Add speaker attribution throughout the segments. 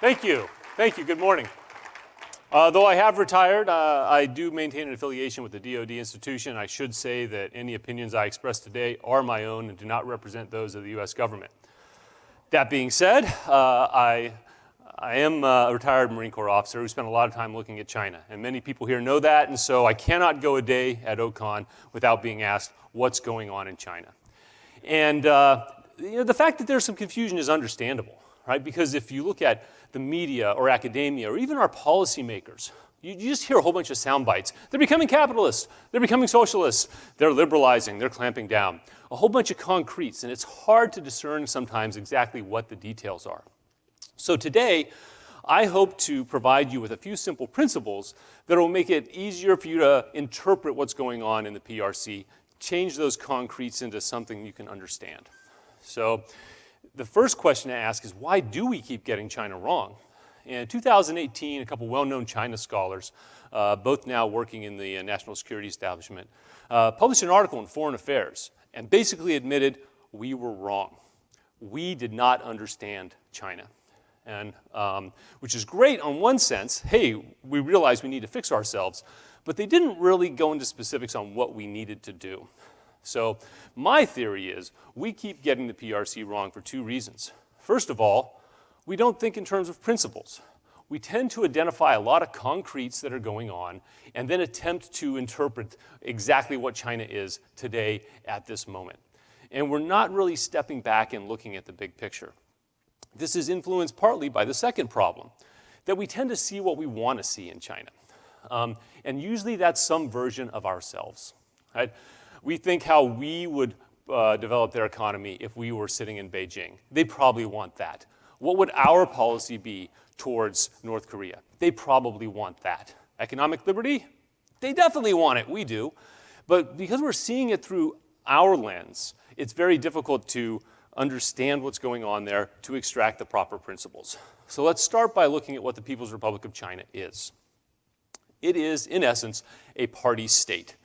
Speaker 1: Thank you. Thank you. Good morning. Though I have retired, I do maintain an affiliation with the DoD institution. I should say that any opinions I express today are my own and do not represent those of the U.S. government. That being said, I am a retired Marine Corps officer who spent a lot of time looking at China, and many people here know that, and so I cannot go a day at OCON without being asked what's going on in China. And the fact that there's some confusion is understandable, right? Because if you look at the media or academia or even our policymakers, you just hear a whole bunch of sound bites. They're becoming capitalists. They're becoming socialists. They're liberalizing. They're clamping down. A whole bunch of concretes, and it's hard to discern sometimes exactly what the details are. So today, I hope to provide you with a few simple principles that will make it easier for you to interpret what's going on in the PRC, change those concretes into something you can understand. So the first question to ask is, why do we keep getting China wrong? In 2018, a couple well-known China scholars, both now working in the national security establishment, published an article in Foreign Affairs and basically admitted we were wrong. We did not understand China. And which is great on one sense. Hey, we realize we need to fix ourselves. But they didn't really go into specifics on what we needed to do. So my theory is we keep getting the PRC wrong for two reasons. First of all, we don't think in terms of principles. We tend to identify a lot of concretes that are going on and then attempt to interpret exactly what China is today at this moment. And we're not really stepping back and looking at the big picture. This is influenced partly by the second problem, that we tend to see what we want to see in China. And usually that's some version of ourselves, right? We think how we would develop their economy if we were sitting in Beijing. They probably want that. What would our policy be towards North Korea? They probably want that. Economic liberty? They definitely want it. We do. But because we're seeing it through our lens, it's very difficult to understand what's going on there to extract the proper principles. So let's start by looking at what the People's Republic of China is. It is, in essence, a party state.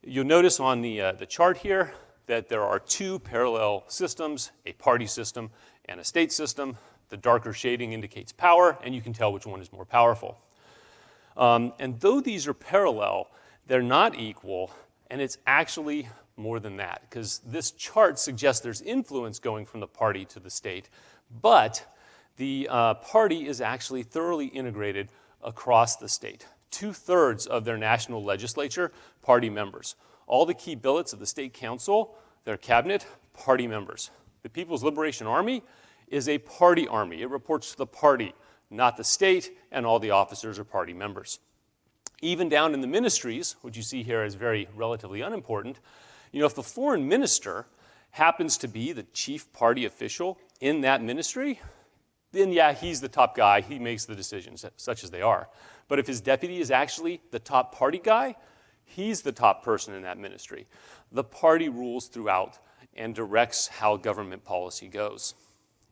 Speaker 1: You'll notice on the chart here that there are two parallel systems, a party system and a state system. The darker shading indicates power, and you can tell which one is more powerful. And though these are parallel, they're not equal, and it's actually more than that, because this chart suggests there's influence going from the party to the state, but the party is actually thoroughly integrated across the state. 2/3 of their national legislature, party members. All the key billets of the state council, their cabinet, party members. The People's Liberation Army is a party army. It reports to the party, not the state, and all the officers are party members. Even down in the ministries, which you see here as very relatively unimportant, if the foreign minister happens to be the chief party official in that ministry, then yeah, he's the top guy. He makes the decisions, such as they are. But if his deputy is actually the top party guy, he's the top person in that ministry. The party rules throughout and directs how government policy goes.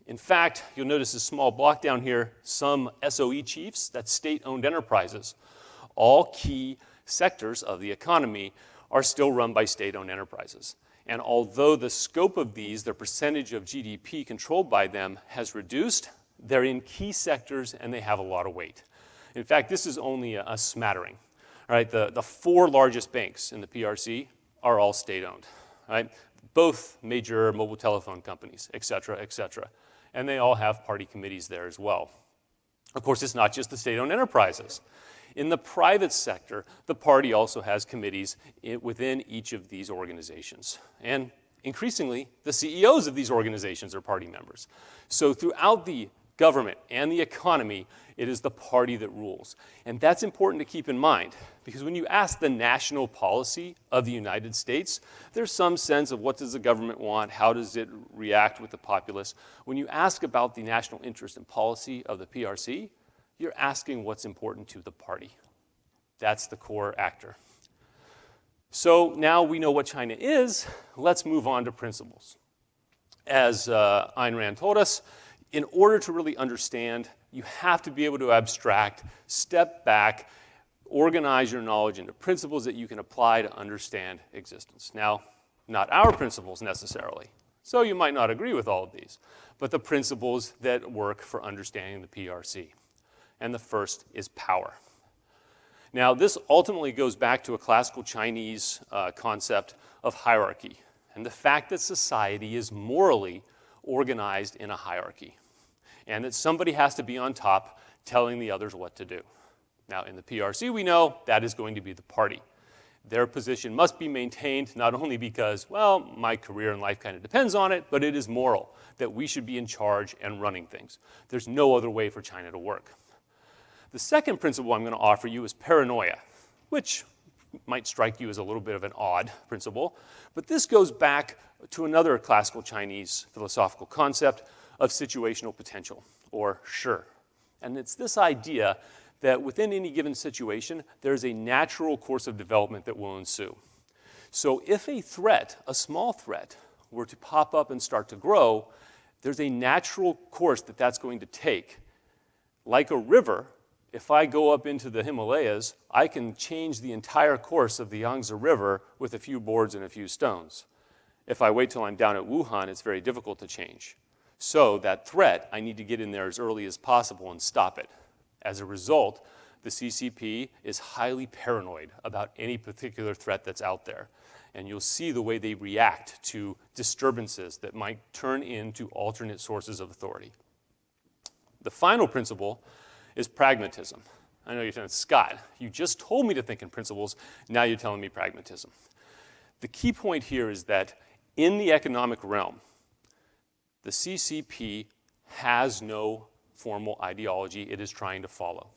Speaker 1: In fact, you'll notice a small block down here, some SOE chiefs, that's state-owned enterprises. All key sectors of the economy are still run by state-owned enterprises. And although the scope of these, the percentage of GDP controlled by them, has reduced, they're in key sectors and they have a lot of weight. In fact, this is only a smattering. All right, the four largest banks in the PRC are all state-owned. Right? Both major mobile telephone companies, et cetera, et cetera. And they all have party committees there as well. Of course, it's not just the state-owned enterprises. In the private sector, the party also has committees within each of these organizations. And increasingly, the CEOs of these organizations are party members. So throughout the government and the economy, it is the party that rules. And that's important to keep in mind, because when you ask the national policy of the United States, there's some sense of what does the government want, how does it react with the populace. When you ask about the national interest and policy of the PRC, you're asking what's important to the party. That's the core actor. So now we know what China is, let's move on to principles. As Ayn Rand told us, in order to really understand, you have to be able to abstract, step back, organize your knowledge into principles that you can apply to understand existence. Now, not our principles necessarily. So you might not agree with all of these, but the principles that work for understanding the PRC. And the first is power. Now, this ultimately goes back to a classical Chinese concept of hierarchy and the fact that society is morally organized in a hierarchy and that somebody has to be on top telling the others what to do. Now, in the PRC, we know that is going to be the party. Their position must be maintained not only because, well, my career in life kind of depends on it, but it is moral that we should be in charge and running things. There's no other way for China to work. The second principle I'm going to offer you is paranoia, which might strike you as a little bit of an odd principle, but this goes back to another classical Chinese philosophical concept of situational potential, or shi. And it's this idea that within any given situation, there's a natural course of development that will ensue. So if a threat, a small threat, were to pop up and start to grow, there's a natural course that that's going to take. Like a river, if I go up into the Himalayas, I can change the entire course of the Yangtze River with a few boards and a few stones. If I wait till I'm down at Wuhan, it's very difficult to change. So that threat, I need to get in there as early as possible and stop it. As a result, the CCP is highly paranoid about any particular threat that's out there. And you'll see the way they react to disturbances that might turn into alternate sources of authority. The final principle is pragmatism. I know you're saying, Scott, you just told me to think in principles, now you're telling me pragmatism. The key point here is that in the economic realm, the CCP has no formal ideology it is trying to follow.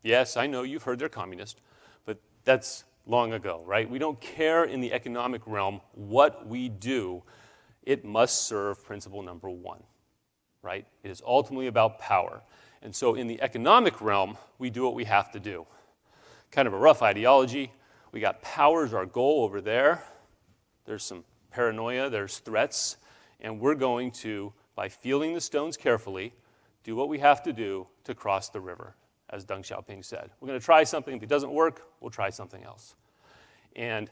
Speaker 1: Yes, I know you've heard they're communist, but that's long ago, right? We don't care in the economic realm what we do. It must serve principle number one, right? It is ultimately about power. And so in the economic realm, we do what we have to do. Kind of a rough ideology. We got power as our goal over there. There's some paranoia, there's threats, and we're going to, by feeling the stones carefully, do what we have to do to cross the river, as Deng Xiaoping said. We're going to try something. If it doesn't work, we'll try something else. And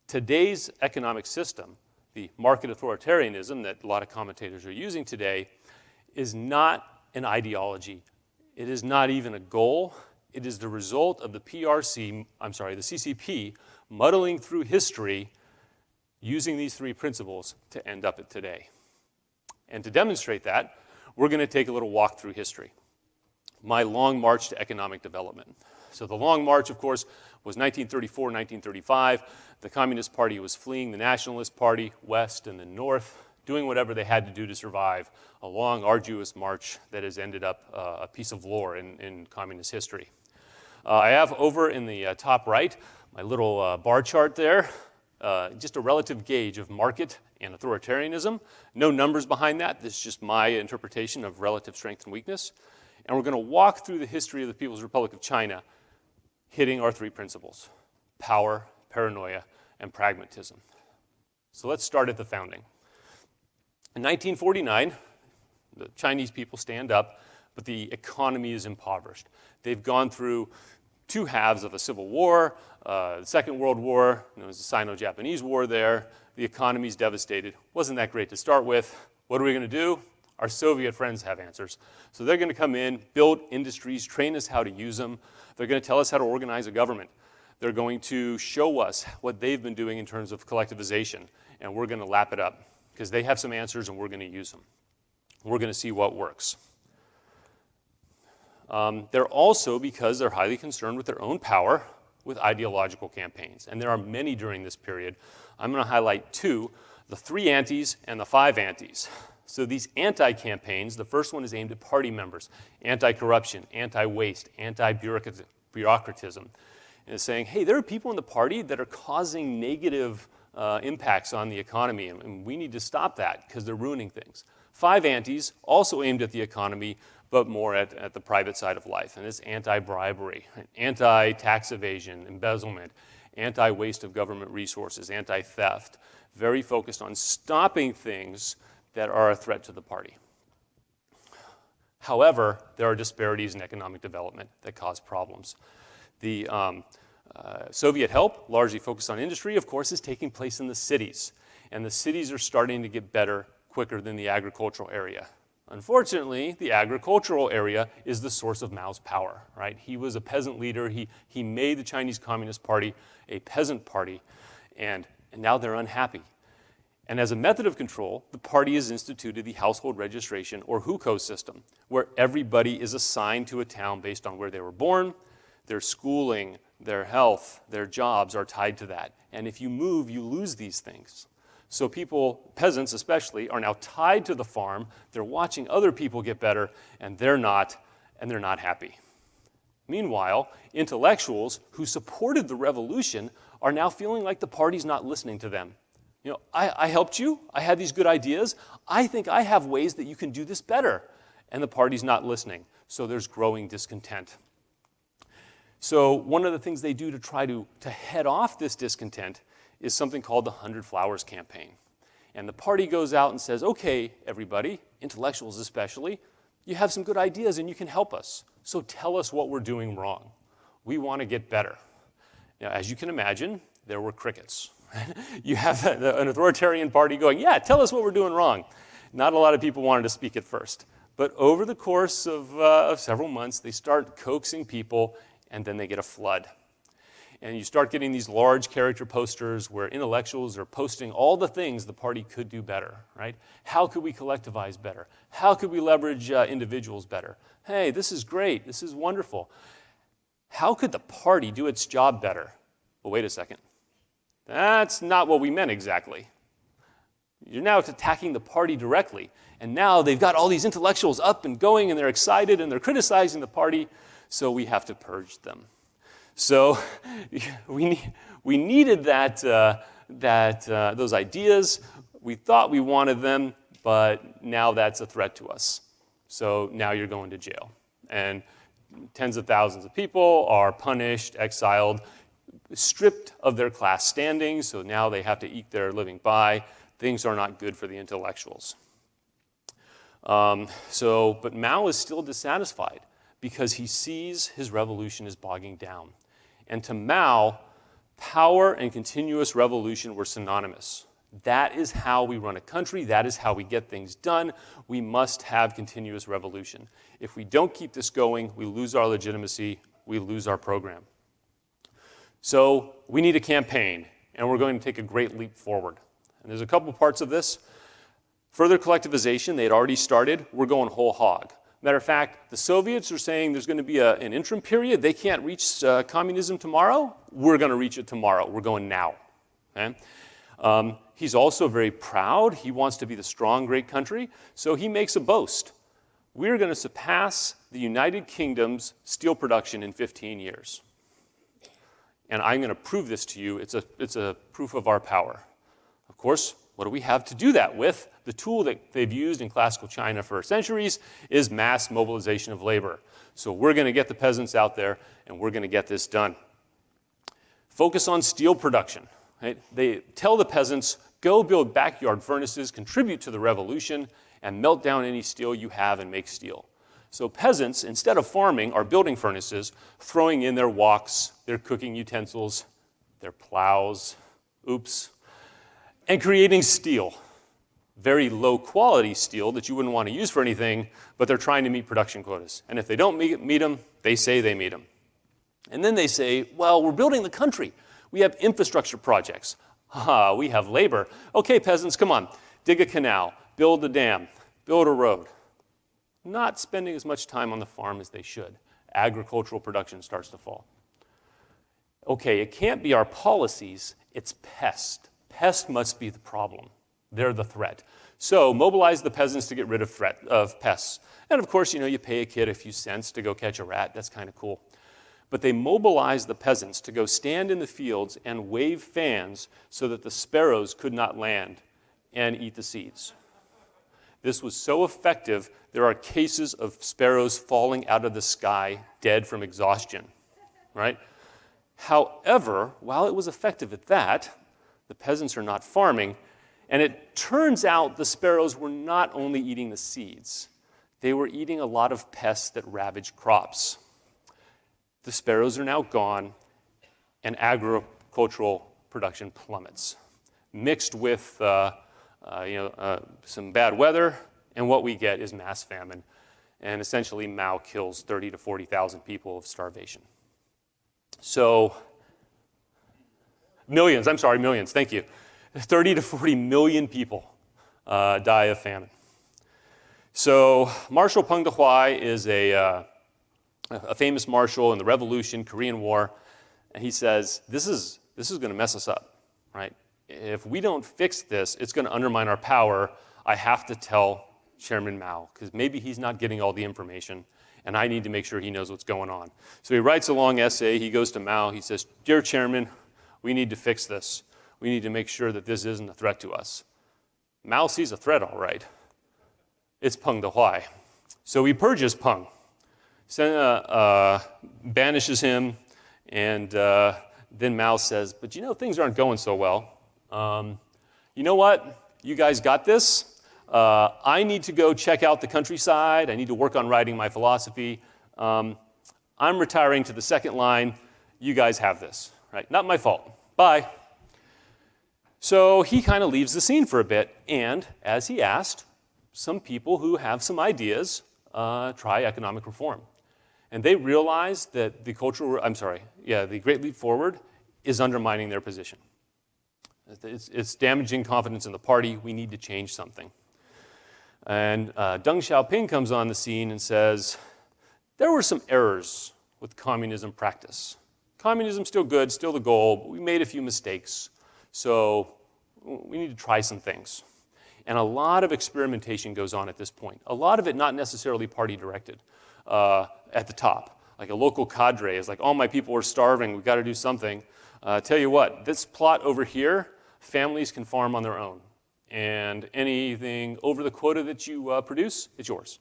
Speaker 1: today's economic system, the market authoritarianism that a lot of commentators are using today, is not an ideology. It is not even a goal. It is the result of the CCP muddling through history using these three principles to end up at today. And to demonstrate that, we're going to take a little walk through history. My long march to economic development. So the long march, of course, was 1934, 1935. The Communist Party was fleeing the Nationalist Party west and the north, doing whatever they had to do to survive a long, arduous march that has ended up a piece of lore in communist history. I have over in the top right my little bar chart there, just a relative gauge of market and authoritarianism. No numbers behind that. This is just my interpretation of relative strength and weakness. And we're going to walk through the history of the People's Republic of China, hitting our three principles: power, paranoia, and pragmatism. So let's start at the founding. In 1949, the Chinese people stand up, but the economy is impoverished. They've gone through two halves of a civil war, the Second World War, known as the Sino-Japanese War there. The economy's devastated. Wasn't that great to start with. What are we going to do? Our Soviet friends have answers. So they're going to come in, build industries, train us how to use them. They're going to tell us how to organize a government. They're going to show us what they've been doing in terms of collectivization, and we're going to lap it up because they have some answers and we're going to use them. We're going to see what works. They're also, because they're highly concerned with their own power, with ideological campaigns. And there are many during this period. I'm going to highlight two, the 3 antis and the 5 antis. So these anti-campaigns, the first one is aimed at party members: anti-corruption, anti-waste, anti-bureaucratism. And it's saying, hey, there are people in the party that are causing negative impacts on the economy, and we need to stop that because they're ruining things. 5 antis, also aimed at the economy, but more at the private side of life. And it's anti-bribery, anti-tax evasion, embezzlement, anti-waste of government resources, anti-theft, very focused on stopping things that are a threat to the party. However, there are disparities in economic development that cause problems. The Soviet help, largely focused on industry, of course, is taking place in the cities. and the cities are starting to get better quicker than the agricultural area. Unfortunately, the agricultural area is the source of Mao's power, right? He was a peasant leader. He made the Chinese Communist Party a peasant party, and now they're unhappy. And as a method of control, the party has instituted the household registration, or hukou system, where everybody is assigned to a town based on where they were born. Their schooling, their health, their jobs are tied to that. And if you move, you lose these things. So people, peasants especially, are now tied to the farm. They're watching other people get better, and they're not happy. Meanwhile, intellectuals who supported the revolution are now feeling like the party's not listening to them. You know, I helped you. I had these good ideas. I think I have ways that you can do this better. And the party's not listening. So there's growing discontent. So one of the things they do to try to head off this discontent is something called the 100 Flowers campaign. And the party goes out and says, okay, everybody, intellectuals especially, you have some good ideas and you can help us. So tell us what we're doing wrong. We want to get better. Now, as you can imagine, there were crickets. You have an authoritarian party going, yeah, tell us what we're doing wrong. Not a lot of people wanted to speak at first. But over the course of several months, they start coaxing people, and then they get a flood. And you start getting these large character posters where intellectuals are posting all the things the party could do better, right? How could we collectivize better? How could we leverage individuals better? Hey, this is great. This is wonderful. How could the party do its job better? Well, wait a second. That's not what we meant exactly. You're now attacking the party directly. And now they've got all these intellectuals up and going, and they're excited, and they're criticizing the party, so we have to purge them. So we needed those ideas. We thought we wanted them, but now that's a threat to us. So now you're going to jail. And tens of thousands of people are punished, exiled, stripped of their class standing, so now they have to eat their living by. Things are not good for the intellectuals. But Mao is still dissatisfied because he sees his revolution is bogging down. And to Mao, power and continuous revolution were synonymous. That is how we run a country. That is how we get things done. We must have continuous revolution. If we don't keep this going, we lose our legitimacy. We lose our program. So we need a campaign, and we're going to take a great leap forward. And there's a couple parts of this. Further collectivization, they had already started. We're going whole hog. Matter of fact, the Soviets are saying there's going to be an interim period. They can't reach communism tomorrow. We're going to reach it tomorrow. We're going now. Okay? He's also very proud. He wants to be the strong, great country. So he makes a boast. We're going to surpass the United Kingdom's steel production in 15 years. And I'm going to prove this to you. It's a proof of our power. Of course, what do we have to do that with? The tool that they've used in classical China for centuries is mass mobilization of labor. So we're going to get the peasants out there, and we're going to get this done. Focus on steel production. Right? They tell the peasants, go build backyard furnaces, contribute to the revolution, and melt down any steel you have and make steel. So peasants, instead of farming, are building furnaces, throwing in their woks, their cooking utensils, their plows, and creating steel. Very low-quality steel that you wouldn't want to use for anything, but they're trying to meet production quotas. And if they don't meet them, they say they meet them. And then they say, well, we're building the country. We have infrastructure projects. We have labor. Okay, peasants, come on. Dig a canal, build a dam, build a road. Not spending as much time on the farm as they should. Agricultural production starts to fall. Okay, it can't be our policies, it's pest. Pest must be the problem. They're the threat. So mobilize the peasants to get rid of pests. And of course, you pay a kid a few cents to go catch a rat. That's kind of cool. But they mobilized the peasants to go stand in the fields and wave fans so that the sparrows could not land and eat the seeds. This was so effective, there are cases of sparrows falling out of the sky dead from exhaustion, right? However, while it was effective at that, the peasants are not farming, and it turns out the sparrows were not only eating the seeds, they were eating a lot of pests that ravage crops. The sparrows are now gone, and agricultural production plummets. mixed with some bad weather, and what we get is mass famine. And essentially, Mao kills 30 to 40,000 people of starvation. So, millions, thank you. 30 to 40 million people die of famine. So, Marshal Peng Dehuai is a famous marshal in the Revolution, Korean War, and he says, this is going to mess us up, right? If we don't fix this, it's going to undermine our power. I have to tell Chairman Mao, because maybe he's not getting all the information, and I need to make sure he knows what's going on. So he writes a long essay. He goes to Mao. He says, "Dear Chairman, we need to fix this. We need to make sure that this isn't a threat to us." Mao sees a threat, all right. It's Peng Dehuai. So he purges Peng, banishes him, and then Mao says, "But you know, things aren't going so well. You know what? You guys got this. I need to go check out the countryside. I need to work on writing my philosophy. I'm retiring to the second line. You guys have this, right? Not my fault. Bye." So he kind of leaves the scene for a bit, and as he asked, some people who have some ideas try economic reform. And they realize that the Great Leap Forward is undermining their position. It's damaging confidence in the party. We need to change something. And Deng Xiaoping comes on the scene and says, there were some errors with communism practice. Communism's still good, still the goal, but we made a few mistakes. So we need to try some things. And a lot of experimentation goes on at this point. A lot of it not necessarily party-directed at the top. Like a local cadre is like, all my people are starving, we've got to do something. Tell you what, this plot over here, families can farm on their own. And anything over the quota that you produce, it's yours.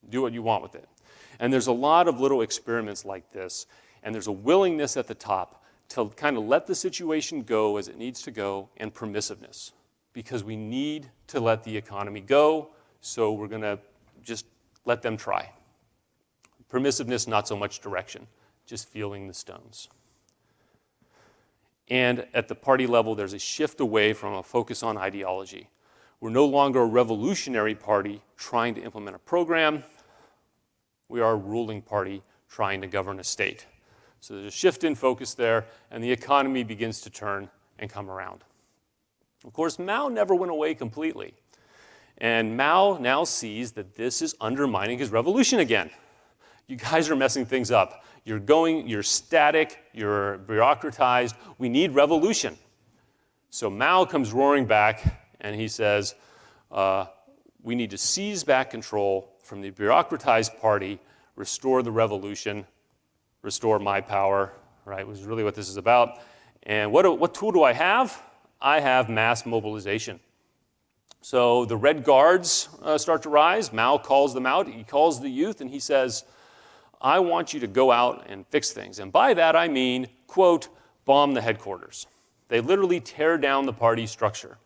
Speaker 1: Do what you want with it. And there's a lot of little experiments like this, and there's a willingness at the top to kind of let the situation go as it needs to go, and permissiveness. Because we need to let the economy go, so we're going to just let them try. Permissiveness, not so much direction, just feeling the stones. And at the party level, there's a shift away from a focus on ideology. We're no longer a revolutionary party trying to implement a program. We are a ruling party trying to govern a state. So there's a shift in focus there, and the economy begins to turn and come around. Of course, Mao never went away completely. And Mao now sees that this is undermining his revolution again. You guys are messing things up. You're static, you're bureaucratized. We need revolution. So Mao comes roaring back, and he says, we need to seize back control from the bureaucratized party, restore the revolution, restore my power, right, which is really what this is about. And what tool do I have? I have mass mobilization. So the Red Guards start to rise. Mao calls them out. He calls the youth, and he says, I want you to go out and fix things. And by that I mean, quote, bomb the headquarters. They literally tear down the party structure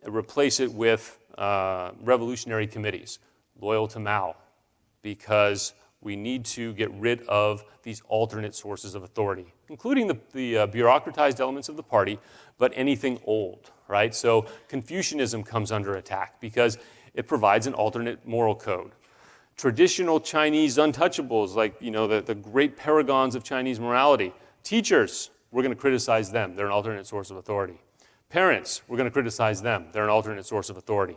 Speaker 1: and replace it with revolutionary committees, loyal to Mao, because we need to get rid of these alternate sources of authority, including the bureaucratized elements of the party, but anything old, right? So Confucianism comes under attack because it provides an alternate moral code. Traditional Chinese untouchables, like the great paragons of Chinese morality. Teachers, we're going to criticize them. They're an alternate source of authority. Parents, we're going to criticize them. They're an alternate source of authority.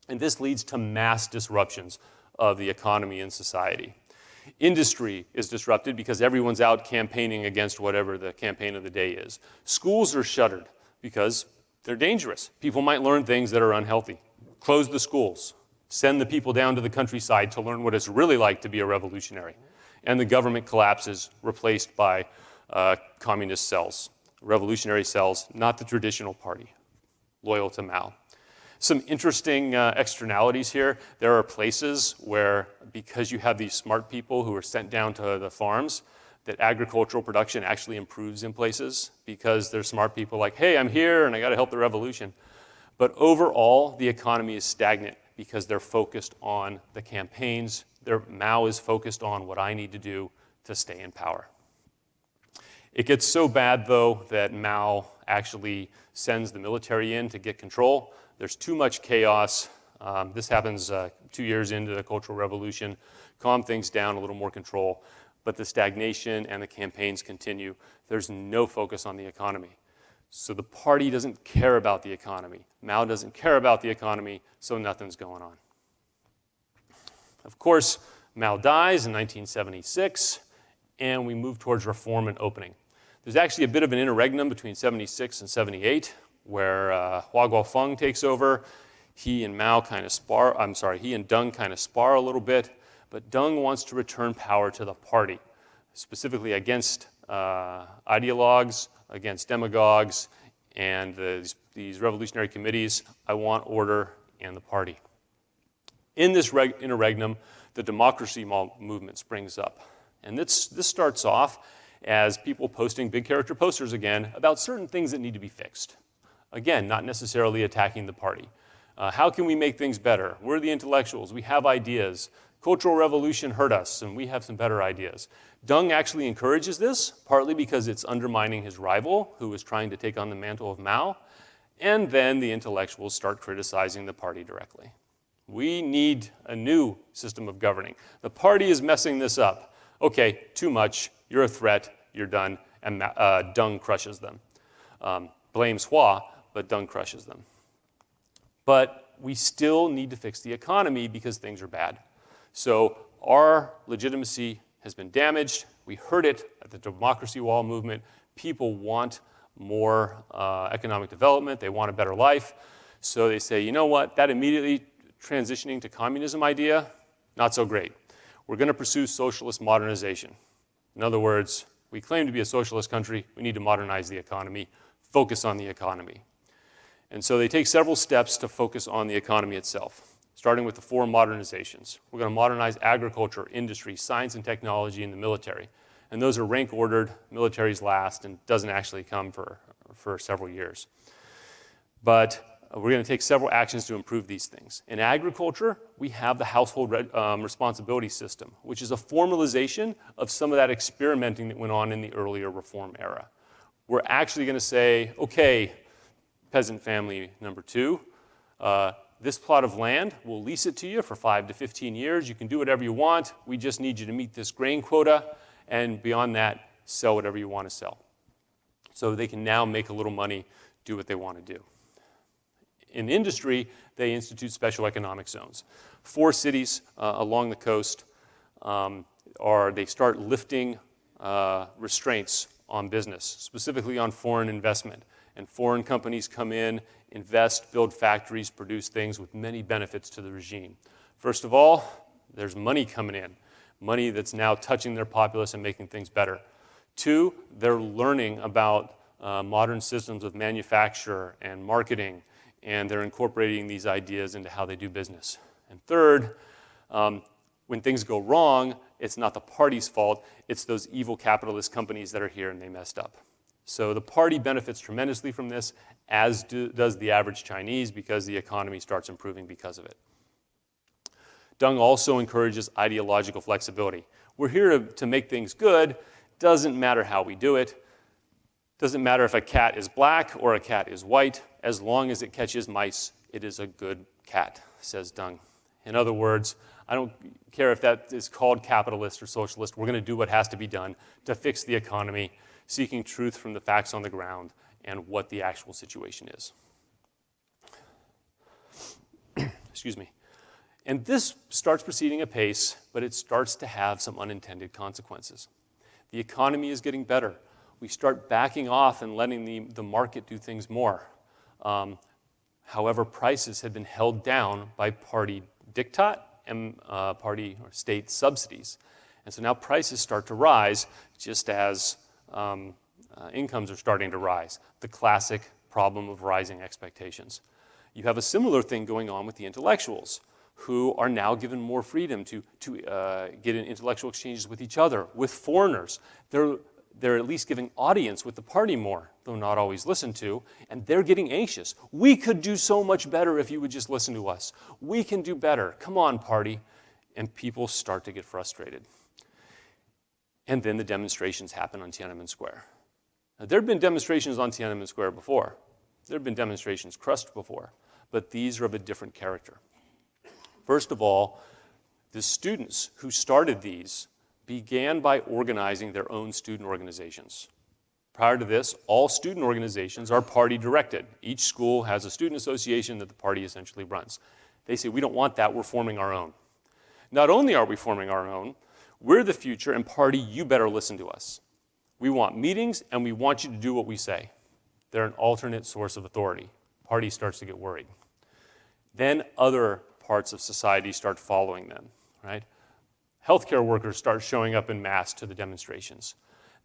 Speaker 1: And this leads to mass disruptions of the economy and society. Industry is disrupted because everyone's out campaigning against whatever the campaign of the day is. Schools are shuttered because they're dangerous. People might learn things that are unhealthy. Close the schools. Send the people down to the countryside to learn what it's really like to be a revolutionary. And the government collapses, replaced by communist cells, revolutionary cells, not the traditional party, loyal to Mao. Some interesting externalities here. There are places where, because you have these smart people who are sent down to the farms, that agricultural production actually improves in places because they're smart people like, hey, I'm here and I got to help the revolution. But overall, the economy is stagnant because they're focused on the campaigns. Mao is focused on what I need to do to stay in power. It gets so bad, though, that Mao actually sends the military in to get control. There's too much chaos. This happens 2 years into the Cultural Revolution. Calm things down, a little more control. But the stagnation and the campaigns continue. There's no focus on the economy. So the party doesn't care about the economy. Mao doesn't care about the economy, so nothing's going on. Of course, Mao dies in 1976, and we move towards reform and opening. There's actually a bit of an interregnum between 76 and 78, where Hua Guofeng takes over. He and Deng kind of spar a little bit, but Deng wants to return power to the party, specifically against ideologues, against demagogues, and these revolutionary committees. I want order and the party. In this interregnum, the democracy movement springs up. And this starts off as people posting big character posters again about certain things that need to be fixed. Again, not necessarily attacking the party. How can we make things better? We're the intellectuals. We have ideas. Cultural Revolution hurt us, and we have some better ideas. Deng actually encourages this, partly because it's undermining his rival, who is trying to take on the mantle of Mao, and then the intellectuals start criticizing the party directly. We need a new system of governing. The party is messing this up. Okay, too much, you're a threat, you're done, and Deng crushes them. Blames Hua, but Deng crushes them. But we still need to fix the economy because things are bad. So our legitimacy has been damaged. We heard it at the Democracy Wall movement. People want more economic development. They want a better life. So they say, you know what, that immediately transitioning to communism idea, not so great. We're going to pursue socialist modernization. In other words, we claim to be a socialist country. We need to modernize the economy, focus on the economy. And so they take several steps to focus on the economy itself, starting with the 4 modernizations. We're going to modernize agriculture, industry, science and technology, and the military. And those are rank ordered, military's last, and doesn't actually come for several years. But we're going to take several actions to improve these things. In agriculture, we have the household responsibility system, which is a formalization of some of that experimenting that went on in the earlier reform era. We're actually going to say, okay, peasant family number 2, this plot of land, we'll lease it to you for 5 to 15 years. You can do whatever you want. We just need you to meet this grain quota, and beyond that, sell whatever you want to sell. So they can now make a little money, do what they want to do. In industry, they institute special economic zones. 4 cities along the coast they start lifting restraints on business, specifically on foreign investment. And foreign companies come in, invest, build factories, produce things with many benefits to the regime. First of all, there's money coming in, money that's now touching their populace and making things better. 2, they're learning about modern systems of manufacture and marketing, and they're incorporating these ideas into how they do business. And 3rd, when things go wrong, it's not the party's fault, it's those evil capitalist companies that are here and they messed up. So the party benefits tremendously from this, as does the average Chinese, because the economy starts improving because of it. Deng also encourages ideological flexibility. We're here to make things good. Doesn't matter how we do it. Doesn't matter if a cat is black or a cat is white. As long as it catches mice, it is a good cat, says Deng. In other words, I don't care if that is called capitalist or socialist. We're going to do what has to be done to fix the economy, seeking truth from the facts on the ground and what the actual situation is. Excuse me. And this starts proceeding apace, but it starts to have some unintended consequences. The economy is getting better. We start backing off and letting the market do things more. However, prices had been held down by party diktat and party or state subsidies. And so now prices start to rise just as incomes are starting to rise, the classic problem of rising expectations. You have a similar thing going on with the intellectuals, who are now given more freedom to get in intellectual exchanges with each other, with foreigners. They're at least giving audience with the party more, though not always listened to, and they're getting anxious. We could do so much better if you would just listen to us. We can do better. Come on, party. And people start to get frustrated. And then the demonstrations happen on Tiananmen Square. Now, there have been demonstrations on Tiananmen Square before. There have been demonstrations crushed before, but these are of a different character. First of all, the students who started these began by organizing their own student organizations. Prior to this, all student organizations are party-directed. Each school has a student association that the party essentially runs. They say, we don't want that, we're forming our own. Not only are we forming our own, we're the future, and party, you better listen to us. We want meetings, and we want you to do what we say. They're an alternate source of authority. Party starts to get worried. Then other parts of society start following them, right? Healthcare workers start showing up en masse to the demonstrations.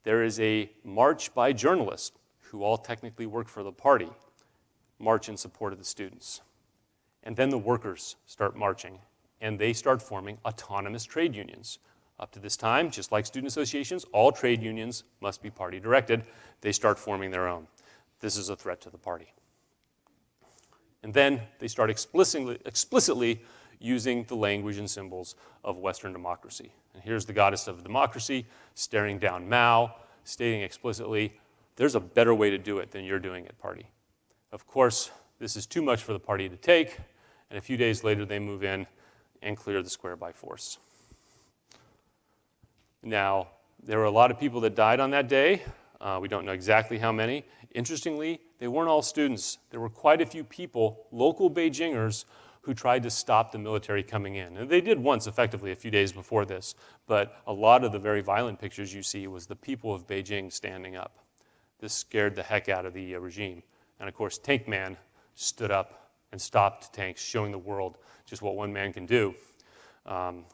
Speaker 1: There is a march by journalists, who all technically work for the party, march in support of the students. And then the workers start marching, and they start forming autonomous trade unions. Up to this time, just like student associations, all trade unions must be party-directed. They start forming their own. This is a threat to the party. And then they start explicitly using the language and symbols of Western democracy. And here's the goddess of democracy staring down Mao, stating explicitly, there's a better way to do it than you're doing it, party. Of course, this is too much for the party to take, and a few days later they move in and clear the square by force. Now, there were a lot of people that died on that day. We don't know exactly how many. Interestingly, they weren't all students. There were quite a few people, local Beijingers, who tried to stop the military coming in. And they did once, effectively, a few days before this. But a lot of the very violent pictures you see was the people of Beijing standing up. This scared the heck out of the regime. And of course, Tank Man stood up and stopped tanks, showing the world just what one man can do.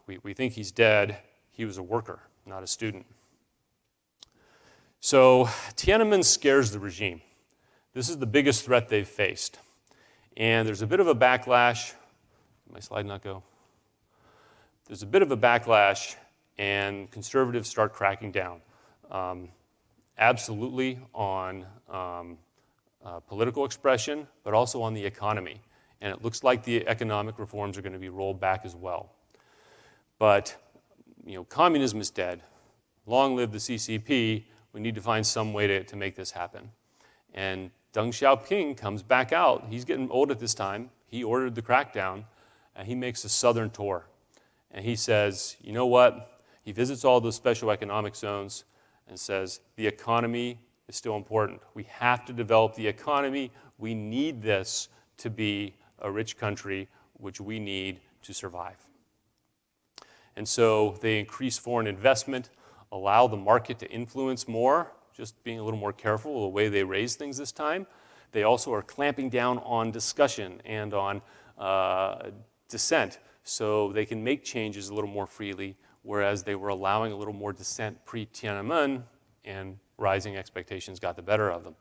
Speaker 1: We think he's dead. He was a worker, not a student. So Tiananmen scares the regime. This is the biggest threat they've faced. And there's a bit of a backlash. Did my slide not go? There's a bit of a backlash, and conservatives start cracking down. Absolutely on political expression, but also on the economy. And it looks like the economic reforms are going to be rolled back as well. But, communism is dead. Long live the CCP. We need to find some way to make this happen. And Deng Xiaoping comes back out. He's getting old at this time. He ordered the crackdown, and he makes a southern tour. And he says, you know what? He visits all those special economic zones and says, the economy is still important. We have to develop the economy. We need this to be a rich country, which we need to survive. And so they increase foreign investment, allow the market to influence more, just being a little more careful of the way they raise things this time. They also are clamping down on discussion and on dissent, so they can make changes a little more freely, whereas they were allowing a little more dissent pre-Tiananmen, and rising expectations got the better of them.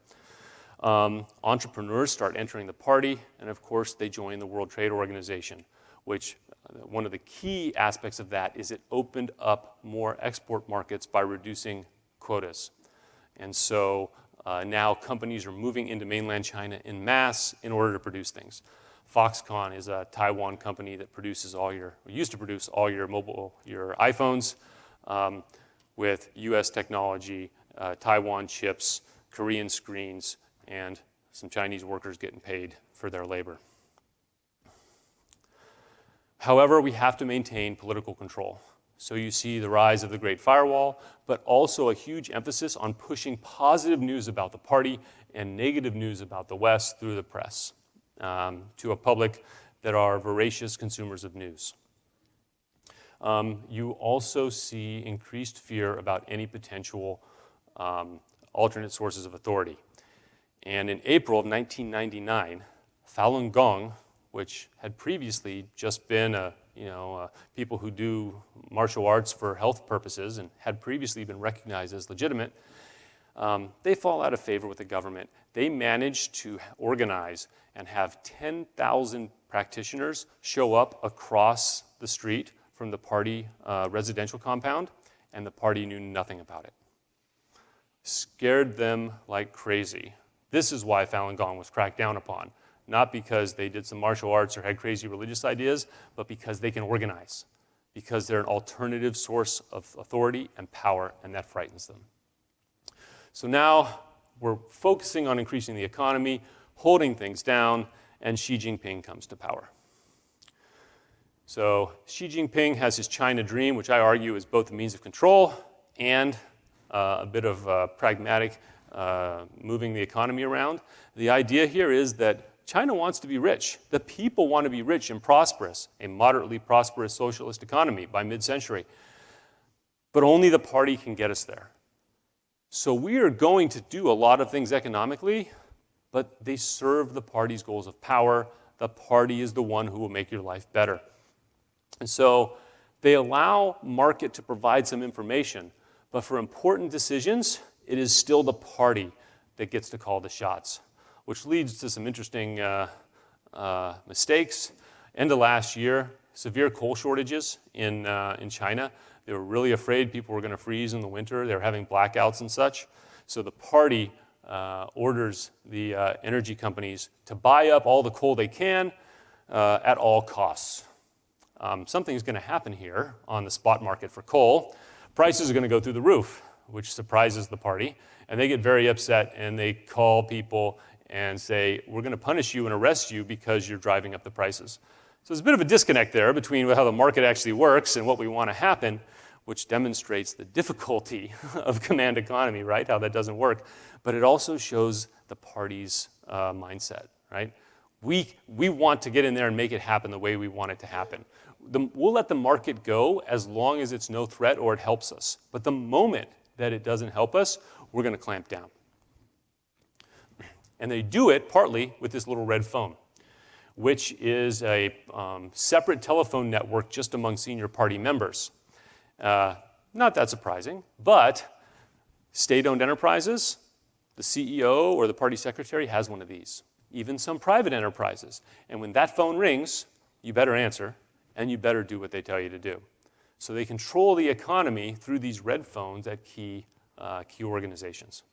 Speaker 1: Entrepreneurs start entering the party, and of course they join the World Trade Organization, which one of the key aspects of that is it opened up more export markets by reducing quotas. And so now companies are moving into mainland China en masse in order to produce things. Foxconn is a Taiwan company that used to produce all your iPhones with US technology, Taiwan chips, Korean screens, and some Chinese workers getting paid for their labor. However, we have to maintain political control. So you see the rise of the Great Firewall, but also a huge emphasis on pushing positive news about the party and negative news about the West through the press to a public that are voracious consumers of news. You also see increased fear about any potential alternate sources of authority. And in April of 1999, Falun Gong, which had previously just been people who do martial arts for health purposes and had previously been recognized as legitimate, they fall out of favor with the government. They managed to organize and have 10,000 practitioners show up across the street from the party residential compound, and the party knew nothing about it. Scared them like crazy. This is why Falun Gong was cracked down upon. Not because they did some martial arts or had crazy religious ideas, but because they can organize, because they're an alternative source of authority and power, and that frightens them. So now we're focusing on increasing the economy, holding things down, and Xi Jinping comes to power. So Xi Jinping has his China dream, which I argue is both a means of control and a bit of pragmatic moving the economy around. The idea here is that China wants to be rich. The people want to be rich and prosperous, a moderately prosperous socialist economy by mid-century. But only the party can get us there. So we are going to do a lot of things economically, but they serve the party's goals of power. The party is the one who will make your life better. And so they allow market to provide some information, but for important decisions, it is still the party that gets to call the shots, which leads to some interesting mistakes. End of last year, severe coal shortages in China. They were really afraid people were going to freeze in the winter. They were having blackouts and such. So the party orders the energy companies to buy up all the coal they can at all costs. Something's going to happen here on the spot market for coal. Prices are going to go through the roof, which surprises the party. And they get very upset, and they call people and say, we're going to punish you and arrest you because you're driving up the prices. So there's a bit of a disconnect there between how the market actually works and what we want to happen, which demonstrates the difficulty of command economy, right? How that doesn't work. But it also shows the party's mindset, right? We want to get in there and make it happen the way we want it to happen. We'll let the market go as long as it's no threat or it helps us. But the moment that it doesn't help us, we're going to clamp down. And they do it partly with this little red phone, which is a separate telephone network just among senior party members. Not that surprising, but state-owned enterprises, the CEO or the party secretary has one of these, even some private enterprises. And when that phone rings, you better answer, and you better do what they tell you to do. So they control the economy through these red phones at key organizations.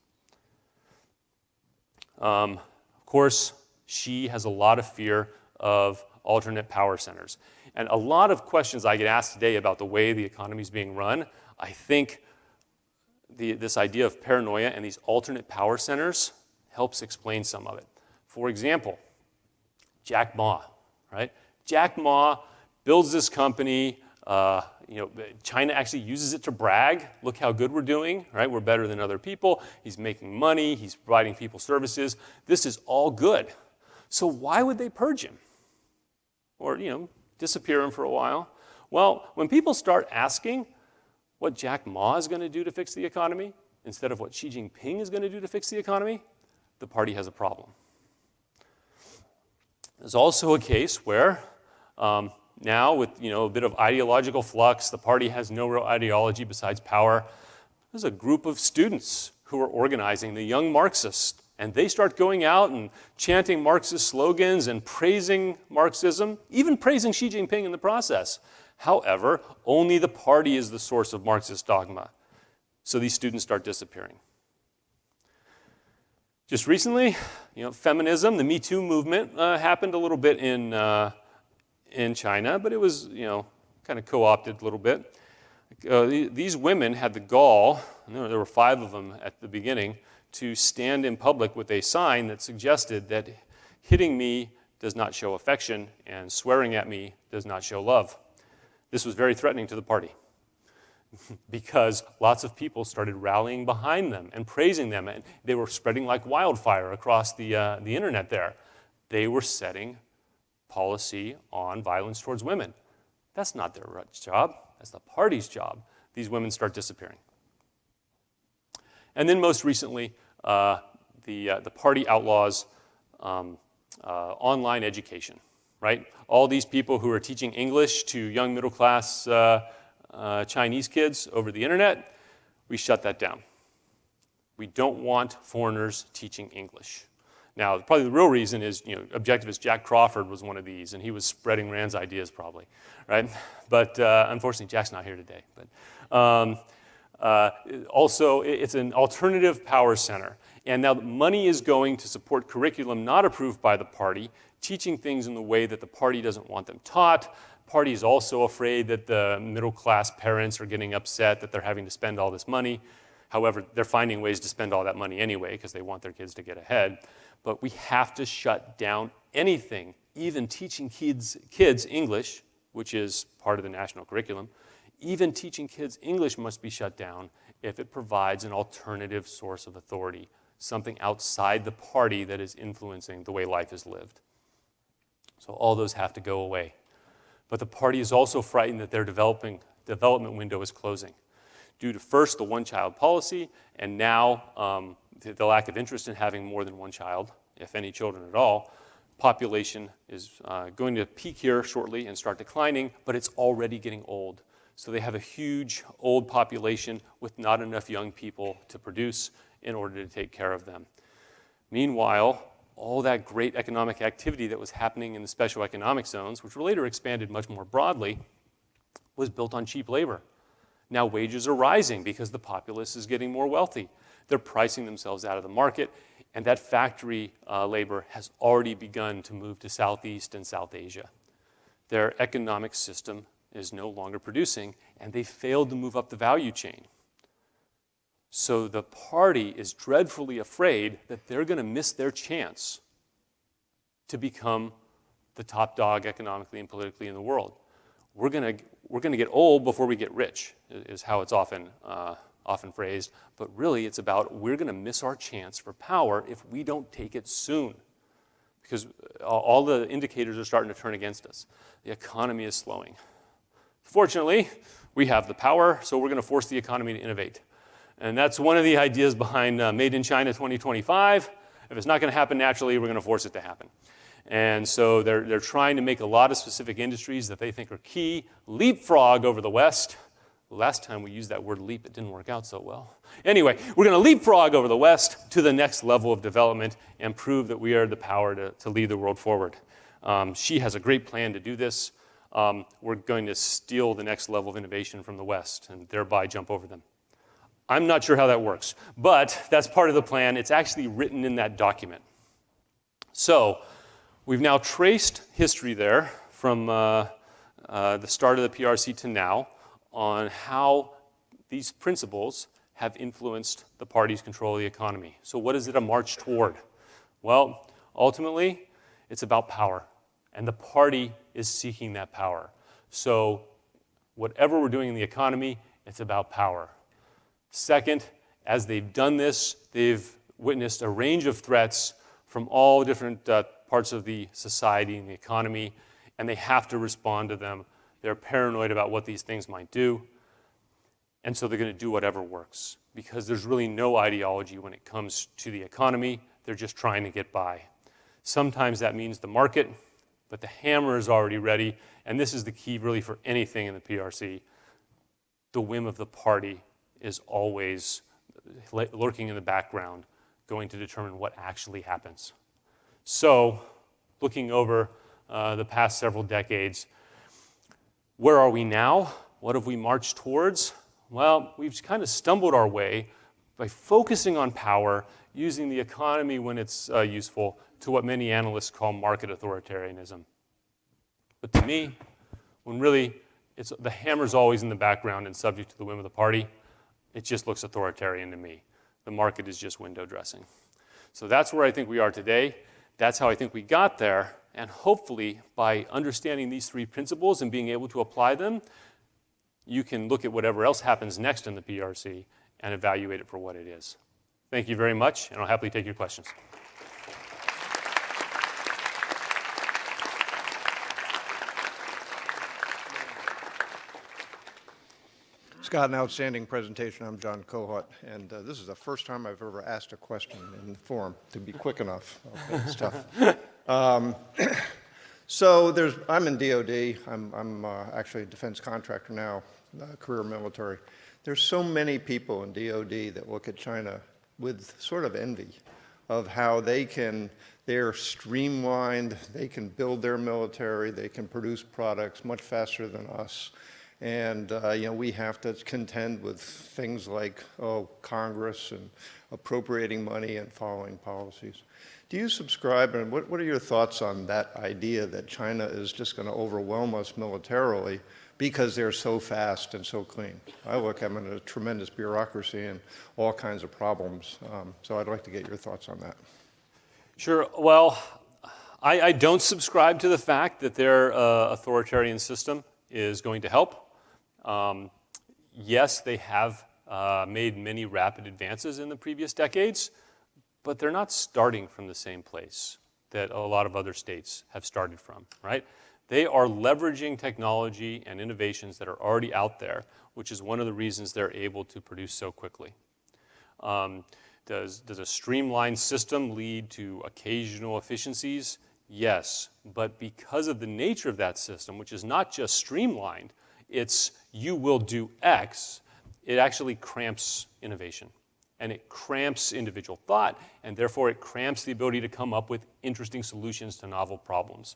Speaker 1: Of course, Xi has a lot of fear of alternate power centers. And a lot of questions I get asked today about the way the economy is being run, I think this idea of paranoia and these alternate power centers helps explain some of it. For example, Jack Ma, right? Jack Ma builds this company. China actually uses it to brag. Look how good we're doing, right? We're better than other people. He's making money. He's providing people services. This is all good. So why would they purge him? Or, disappear him for a while? Well, when people start asking what Jack Ma is going to do to fix the economy instead of what Xi Jinping is going to do to fix the economy, the party has a problem. There's also a case where now with a bit of ideological flux, the party has no real ideology besides power. There's a group of students who are organizing, the young Marxists, and they start going out and chanting Marxist slogans and praising Marxism, even praising Xi Jinping in the process. However, only the party is the source of Marxist dogma. So these students start disappearing. Just recently, feminism, the Me Too movement happened a little bit in China, but it was, kind of co-opted a little bit. These women had the gall, there were 5 of them at the beginning, to stand in public with a sign that suggested that hitting me does not show affection and swearing at me does not show love. This was very threatening to the party because lots of people started rallying behind them and praising them, and they were spreading like wildfire across the internet there. They were setting policy on violence towards women. That's not their job. That's the party's job. These women start disappearing. And then most recently, the party outlaws online education, right? All these people who are teaching English to young middle-class Chinese kids over the internet, we shut that down. We don't want foreigners teaching English. Now, probably the real reason is, objectivist Jack Crawford was one of these, and he was spreading Rand's ideas probably, right? But unfortunately, Jack's not here today. But also, it's an alternative power center. And now money is going to support curriculum not approved by the party, teaching things in the way that the party doesn't want them taught. Party is also afraid that the middle-class parents are getting upset that they're having to spend all this money. However, they're finding ways to spend all that money anyway because they want their kids to get ahead. But we have to shut down anything, even teaching kids English, which is part of the national curriculum. Even teaching kids English must be shut down if it provides an alternative source of authority, something outside the party that is influencing the way life is lived. So all those have to go away. But the party is also frightened that their development window is closing. Due to first the one-child policy, and now the lack of interest in having more than one child, if any children at all, population is going to peak here shortly and start declining, but it's already getting old. So they have a huge old population with not enough young people to produce in order to take care of them. Meanwhile, all that great economic activity that was happening in the special economic zones, which were later expanded much more broadly, was built on cheap labor. Now wages are rising because the populace is getting more wealthy. They're pricing themselves out of the market, and that factory labor has already begun to move to Southeast and South Asia. Their economic system is no longer producing, and they failed to move up the value chain. So the party is dreadfully afraid that they're going to miss their chance to become the top dog economically and politically in the world. We're going to get old before we get rich, is how it's often phrased. But really, it's about we're going to miss our chance for power if we don't take it soon. Because all the indicators are starting to turn against us. The economy is slowing. Fortunately, we have the power, so we're going to force the economy to innovate. And that's one of the ideas behind Made in China 2025. If it's not going to happen naturally, we're going to force it to happen. And so they're trying to make a lot of specific industries that they think are key leapfrog over the West. Last time we used that word leap, it didn't work out so well. Anyway, we're going to leapfrog over the West to the next level of development and prove that we are the power to lead the world forward. She has a great plan to do this. We're going to steal the next level of innovation from the West and thereby jump over them. I'm not sure how that works, but that's part of the plan. It's actually written in that document. So we've now traced history there from the start of the PRC to now on how these principles have influenced the party's control of the economy. So what is it a march toward? Well, ultimately, it's about power, and the party is seeking that power. So whatever we're doing in the economy, it's about power. Second, as they've done this, they've witnessed a range of threats from all different parts of the society and the economy, and they have to respond to them. They're paranoid about what these things might do, and so they're going to do whatever works, because there's really no ideology when it comes to the economy. They're just trying to get by. Sometimes that means the market, but the hammer is already ready, and this is the key really for anything in the PRC. The whim of the party is always lurking in the background, going to determine what actually happens. So, looking over the past several decades, where are we now? What have we marched towards? Well, we've kind of stumbled our way by focusing on power, using the economy when it's useful, to what many analysts call market authoritarianism. But to me, when really the hammer's always in the background and subject to the whim of the party, it just looks authoritarian to me. The market is just window dressing. So that's where I think we are today. That's how I think we got there. And hopefully, by understanding these three principles and being able to apply them, you can look at whatever else happens next in the PRC and evaluate it for what it is. Thank you very much, and I'll happily take your questions.
Speaker 2: Scott, an outstanding presentation. I'm John Kohut, and this is the first time I've ever asked a question in the forum to be quick enough. Okay, it's tough. So I'm in DOD. I'm actually a defense contractor now, career military. There's so many people in DOD that look at China with sort of envy of how they're streamlined, they can build their military, they can produce products much faster than us. And we have to contend with things like Congress and appropriating money and following policies. Do you subscribe, and what are your thoughts on that idea that China is just going to overwhelm us militarily because they're so fast and so clean. I look at them in a tremendous bureaucracy and all kinds of problems. So I'd like to get your thoughts on that.
Speaker 1: Sure. Well, I don't subscribe to the fact that their authoritarian system is going to help. Yes, they have made many rapid advances in the previous decades, but they're not starting from the same place that a lot of other states have started from, right? They are leveraging technology and innovations that are already out there, which is one of the reasons they're able to produce so quickly. Does a streamlined system lead to occasional efficiencies? Yes, but because of the nature of that system, which is not just streamlined, it's you will do X, it actually cramps innovation. And it cramps individual thought, and therefore it cramps the ability to come up with interesting solutions to novel problems.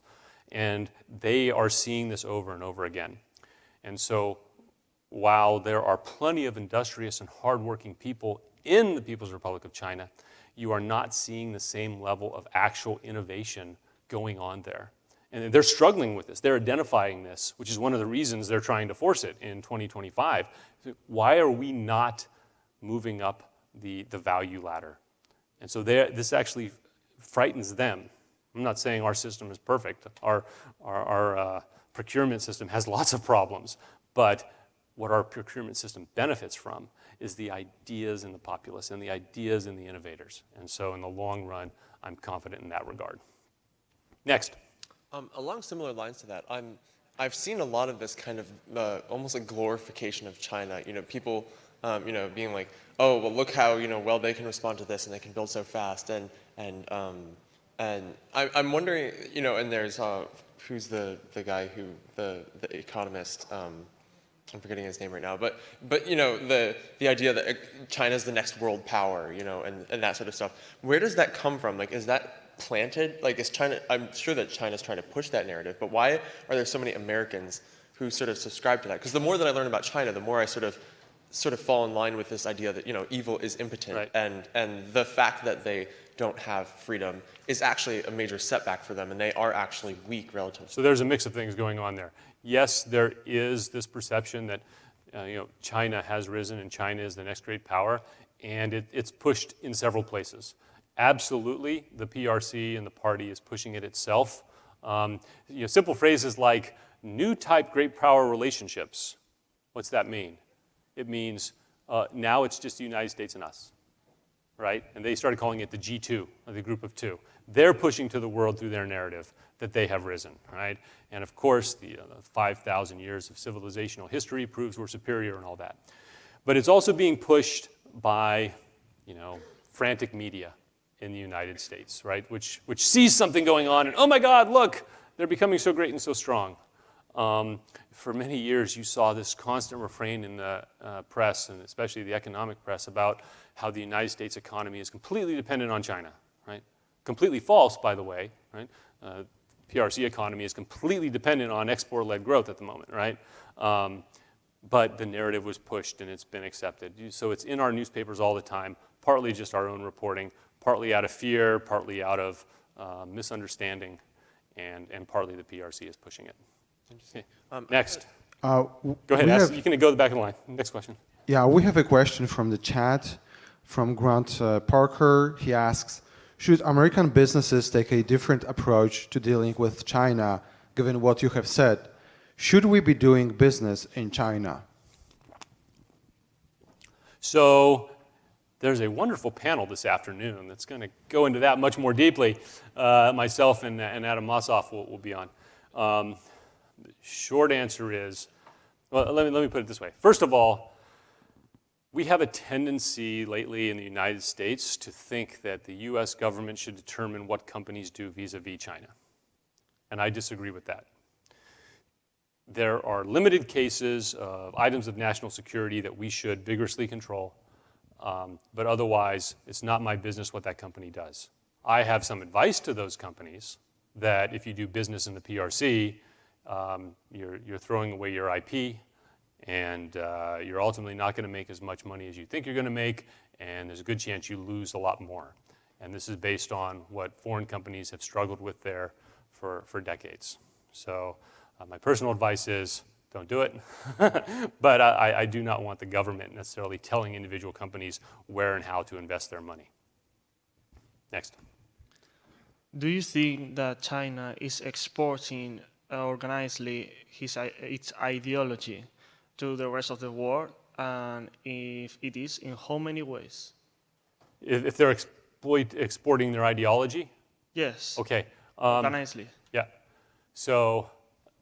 Speaker 1: And they are seeing this over and over again. And so while there are plenty of industrious and hardworking people in the People's Republic of China, you are not seeing the same level of actual innovation going on there. And they're struggling with this. They're identifying this, which is one of the reasons they're trying to force it in 2025. Why are we not moving up the value ladder? And so this actually frightens them. I'm not saying our system is perfect. Our procurement system has lots of problems, but what our procurement system benefits from is the ideas in the populace and the ideas in the innovators. And so in the long run, I'm confident in that regard. Next.
Speaker 3: Along similar lines to that, I've seen a lot of this kind of almost like glorification of China. People, being like, oh, well, look how well they can respond to this and they can build so fast. And I'm wondering, and there's who's the guy who the economist. I'm forgetting his name right now, but the idea that China's the next world power, and that sort of stuff. Where does that come from? Like, is that planted? Like, is China? I'm sure that China's trying to push that narrative, but why are there so many Americans who sort of subscribe to that? Because the more that I learn about China, the more I sort of fall in line with this idea that evil is impotent,
Speaker 1: right.
Speaker 3: and the fact that they don't have freedom is actually a major setback for them, and they are actually weak relative.
Speaker 1: So there's a mix of things going on there. Yes, there is this perception that China has risen and China is the next great power, and it's pushed in several places. Absolutely, the PRC and the party is pushing it itself. Simple phrases like new type great power relationships. What's that mean? It means now it's just the United States and us, right? And they started calling it the G2, or the group of two. They're pushing to the world through their narrative that they have risen, right? And of course, the 5,000 years of civilizational history proves we're superior and all that. But it's also being pushed by, frantic media in the United States, right? Which sees something going on and, oh my God, look, they're becoming so great and so strong. For many years, you saw this constant refrain in the press, and especially the economic press, about how the United States economy is completely dependent on China, right? Completely false, by the way, right? PRC economy is completely dependent on export-led growth at the moment, right? But the narrative was pushed and it's been accepted. So it's in our newspapers all the time, partly just our own reporting, partly out of fear, partly out of misunderstanding, and partly the PRC is pushing it. Okay. Next. Go ahead, you can go to the back of the line. Next question.
Speaker 4: Yeah, we have a question from the chat from Grant Parker. He asks, should American businesses take a different approach to dealing with China, given what you have said? Should we be doing business in China? So there's a wonderful panel this afternoon that's going to go into that much more deeply. Myself and Adam Mossoff will be on. The short answer is, well, let me put it this way. First of all, we have a tendency lately in the United States to think that the US government should determine what companies do vis-a-vis China. And I disagree with that. There are limited cases of items of national security that we should vigorously control, but otherwise, it's not my business what that company does. I have some advice to those companies that if you do business in the PRC, you're throwing away your IP, and you're ultimately not going to make as much money as you think you're going to make, and there's a good chance you lose a lot more. And this is based on what foreign companies have struggled with there for decades. So my personal advice is don't do it. But I do not want the government necessarily telling individual companies where and how to invest their money. Next.
Speaker 5: Do you think that China is exporting organizedly its ideology to the rest of the world? And if it is, in how many ways?
Speaker 4: If they're exporting their ideology?
Speaker 5: Yes.
Speaker 4: Okay.
Speaker 5: Organizedly.
Speaker 4: Yeah. So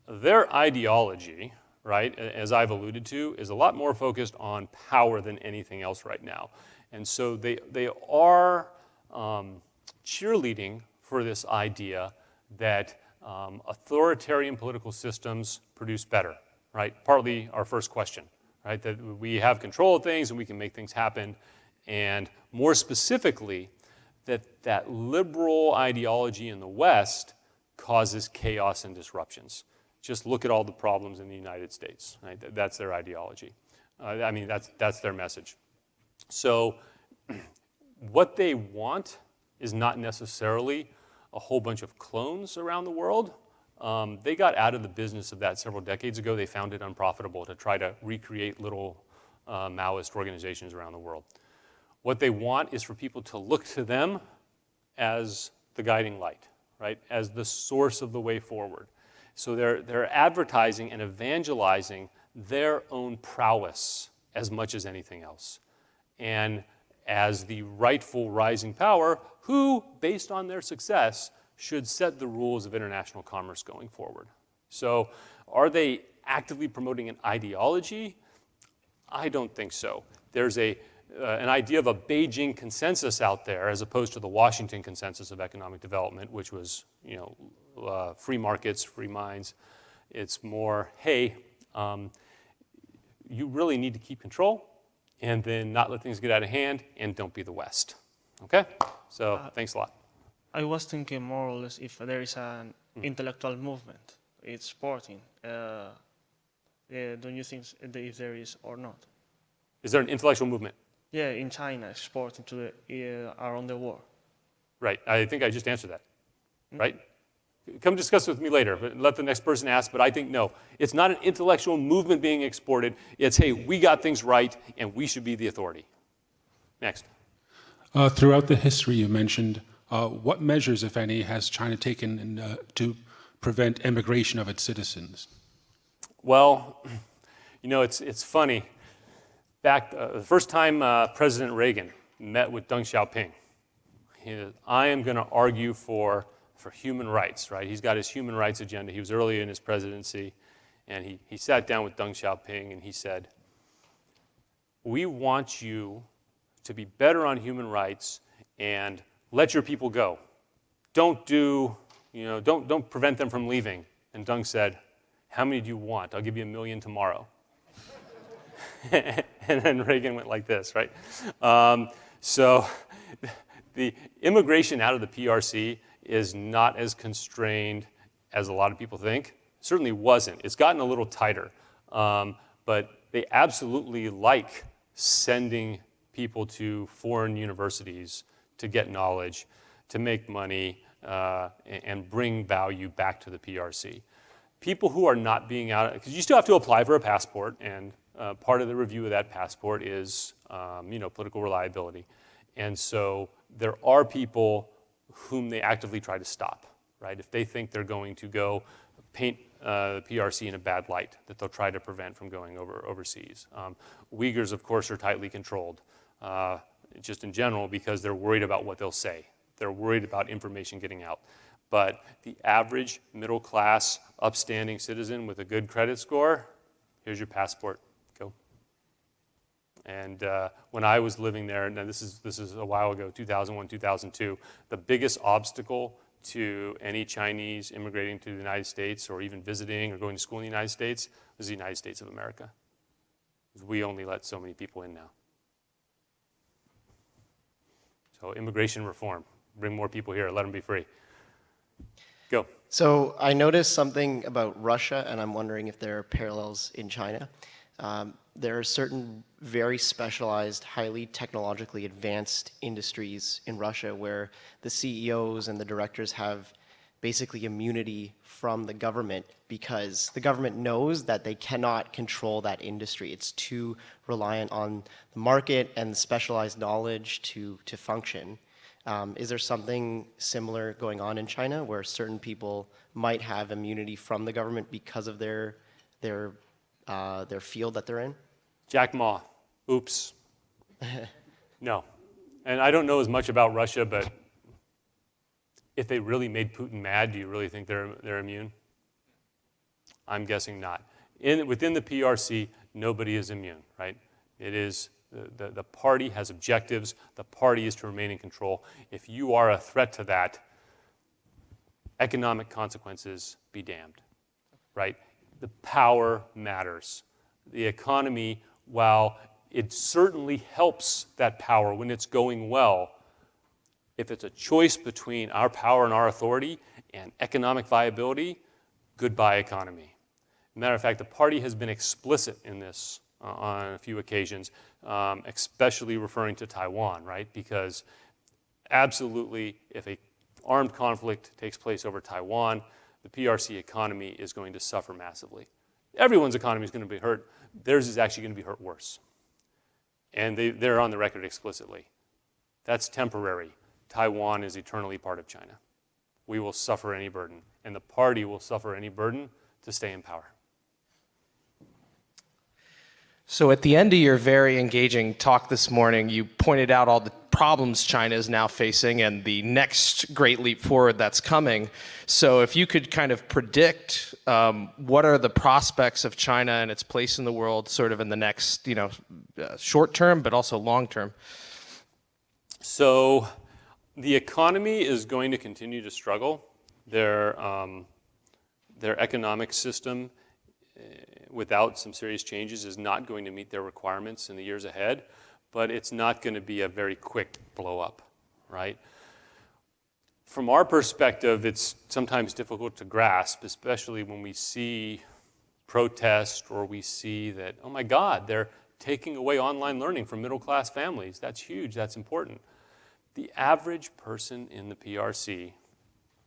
Speaker 4: their ideology, right, as I've alluded to, is a lot more focused on power than anything else right now. And so they are cheerleading for this idea that authoritarian political systems produce better, right? Partly our first question, right? That we have control of things and we can make things happen. And more specifically, that liberal ideology in the West causes chaos and disruptions. Just look at all the problems in the United States, right? That's their ideology. I mean, that's their message. So what they want is not necessarily a whole bunch of clones around the world. They got out of the business of that several decades ago. They found it unprofitable to try to recreate little Maoist organizations around the world. What they want is for people to look to them as the guiding light, right? As the source of the way forward. So they're advertising and evangelizing their own prowess as much as anything else. And as the rightful rising power who, based on their success, should set the rules of international commerce going forward. So are they actively promoting an ideology? I don't think so. There's an idea of a Beijing consensus out there as opposed to the Washington consensus of economic development, which was, free markets, free minds. It's more, hey, you really need to keep control and then not let things get out of hand and don't be the West. Okay? So thanks a lot.
Speaker 5: I was thinking more or less if there is an intellectual movement, it's sporting. Don't you think if there is or not?
Speaker 4: Is there an intellectual movement?
Speaker 5: Yeah, in China, exporting to around the world.
Speaker 4: Right. I think I just answered that. Right? Come discuss with me later, but let the next person ask. But I think no. It's not an intellectual movement being exported. It's, hey, we got things right, and we should be the authority. Next.
Speaker 6: Throughout the history you mentioned, what measures, if any, has China taken to prevent emigration of its citizens?
Speaker 4: Well, it's funny. Back the first time President Reagan met with Deng Xiaoping, he said, I am going to argue for human rights, right? He's got his human rights agenda. He was early in his presidency, and he sat down with Deng Xiaoping, and he said, we want you to be better on human rights and let your people go. Don't prevent them from leaving. And Deng said, how many do you want? I'll give you 1 million tomorrow. And then Reagan went like this, right? So the immigration out of the PRC is not as constrained as a lot of people think. Certainly wasn't. It's gotten a little tighter. But they absolutely like sending people to foreign universities to get knowledge, to make money, and bring value back to the PRC. People who are not being out, because you still have to apply for a passport, and part of the review of that passport is, political reliability. And so there are people whom they actively try to stop, right? If they think they're going to go paint the PRC in a bad light, that they'll try to prevent from going overseas. Uyghurs, of course, are tightly controlled, just in general, because they're worried about what they'll say. They're worried about information getting out. But the average middle-class, upstanding citizen with a good credit score, here's your passport. Go. And when I was living there, and this is a while ago, 2001, 2002, the biggest obstacle to any Chinese immigrating to the United States or even visiting or going to school in the United States was the United States of America. We only let so many people in now. So immigration reform, bring more people here, let them be free. Go.
Speaker 7: So I noticed something about Russia, and I'm wondering if there are parallels in China. There are certain very specialized, highly technologically advanced industries in Russia where the CEOs and the directors have basically immunity from the government because the government knows that they cannot control that industry. It's too reliant on the market and specialized knowledge to function. Is there something similar going on in China where certain people might have immunity from the government because of their field that they're in?
Speaker 1: Jack Ma. Oops. No. And I don't know as much about Russia, but if they really made Putin mad, do you really think they're immune? I'm guessing not. Within the PRC, nobody is immune, right? It is the party has objectives. The party is to remain in control. If you are a threat to that, economic consequences be damned, right? The power matters. The economy, while it certainly helps that power when it's going well, if it's a choice between our power and our authority and economic viability, goodbye economy. Matter of fact, the party has been explicit in this on a few occasions, especially referring to Taiwan, right? Because absolutely, if an armed conflict takes place over Taiwan, the PRC economy is going to suffer massively. Everyone's economy is going to be hurt. Theirs is actually going to be hurt worse. And they're on the record explicitly. That's temporary. Taiwan is eternally part of China. We will suffer any burden, and the party will suffer any burden to stay in power.
Speaker 8: So at the end of your very engaging talk this morning, you pointed out all the problems China is now facing and the next great leap forward that's coming. So if you could kind of predict what are the prospects of China and its place in the world sort of in the next, short term, but also long term.
Speaker 1: So the economy is going to continue to struggle. Their economic system, without some serious changes, is not going to meet their requirements in the years ahead, but it's not going to be a very quick blow up, right? From our perspective, it's sometimes difficult to grasp, especially when we see protest or we see that, oh my God, they're taking away online learning from middle-class families. That's huge, that's important. The average person in the PRC,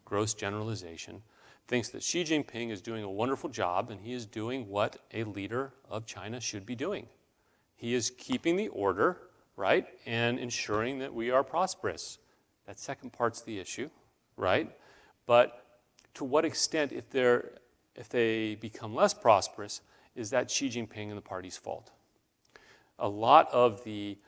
Speaker 1: gross generalization, thinks that Xi Jinping is doing a wonderful job and he is doing what a leader of China should be doing. He is keeping the order, right, and ensuring that we are prosperous. That second part's the issue, right? But to what extent, if they become less prosperous, is that Xi Jinping and the party's fault? A lot of the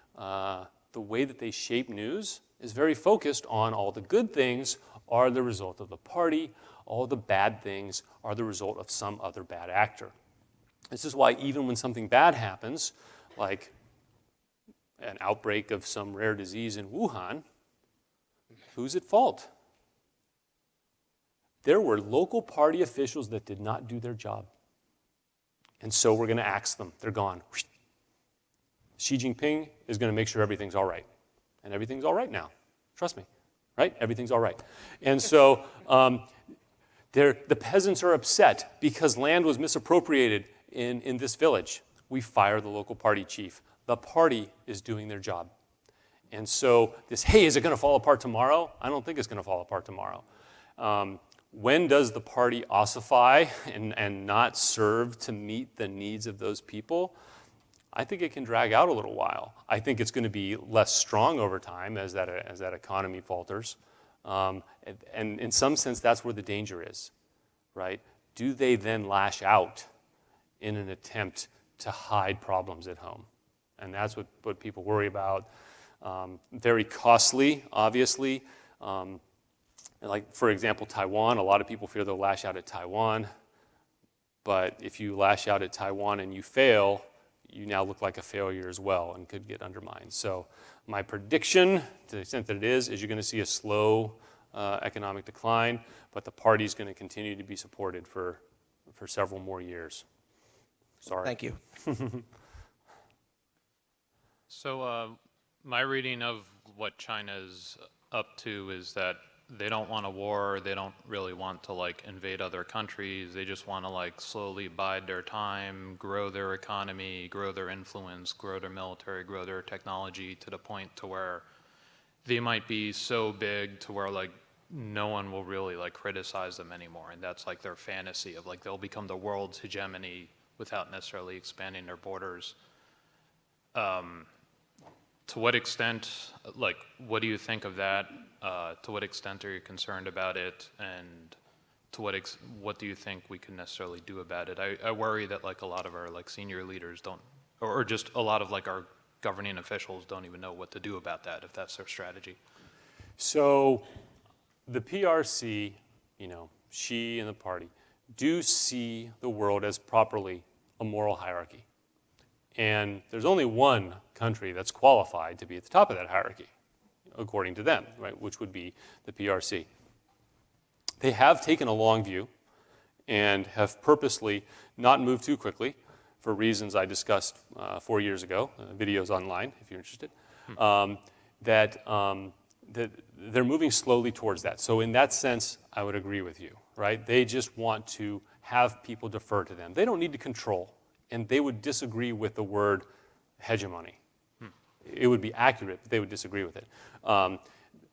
Speaker 1: way that they shape news is very focused on all the good things are the result of the party, all the bad things are the result of some other bad actor. This is why even when something bad happens, like an outbreak of some rare disease in Wuhan, who's at fault? There were local party officials that did not do their job. And so we're going to axe them. They're gone. Xi Jinping is going to make sure everything's all right. And everything's all right now. Trust me, right? Everything's all right. And so the peasants are upset because land was misappropriated in this village. We fire the local party chief. The party is doing their job. And so hey, is it going to fall apart tomorrow? I don't think it's going to fall apart tomorrow. When does the party ossify and not serve to meet the needs of those people? I think it can drag out a little while. I think it's going to be less strong over time as that economy falters. And in some sense, that's where the danger is, right? Do they then lash out in an attempt to hide problems at home? And that's what people worry about. Very costly, obviously. Like, for example, Taiwan, a lot of people fear they'll lash out at Taiwan. But if you lash out at Taiwan and you fail, you now look like a failure as well and could get undermined. So my prediction, to the extent that it is you're going to see a slow economic decline, but the party's going to continue to be supported for several more years. Sorry.
Speaker 8: Thank you.
Speaker 9: So my reading of what China's up to is that they don't want a war. They don't really want to invade other countries. They just want to slowly bide their time, grow their economy, grow their influence, grow their military, grow their technology to the point to where they might be so big to where no one will really like criticize them anymore, and that's like their fantasy of like they'll become the world's hegemony without necessarily expanding their borders. To what extent, like, what do you think of that? To what extent are you concerned about it, and to what do you think we can necessarily do about it? I worry that like a lot of our like senior leaders don't, or just a lot of like our governing officials don't even know what to do about that if that's their strategy.
Speaker 1: So the PRC, Xi and the party, do see the world as properly a moral hierarchy. And there's only one country that's qualified to be at the top of that hierarchy, according to them, right, which would be the PRC. They have taken a long view and have purposely not moved too quickly for reasons I discussed 4 years ago, videos online if you're interested, that they're moving slowly towards that. So in that sense, I would agree with you, right? They just want to have people defer to them. They don't need to control, and they would disagree with the word hegemony. It would be accurate, but they would disagree with it.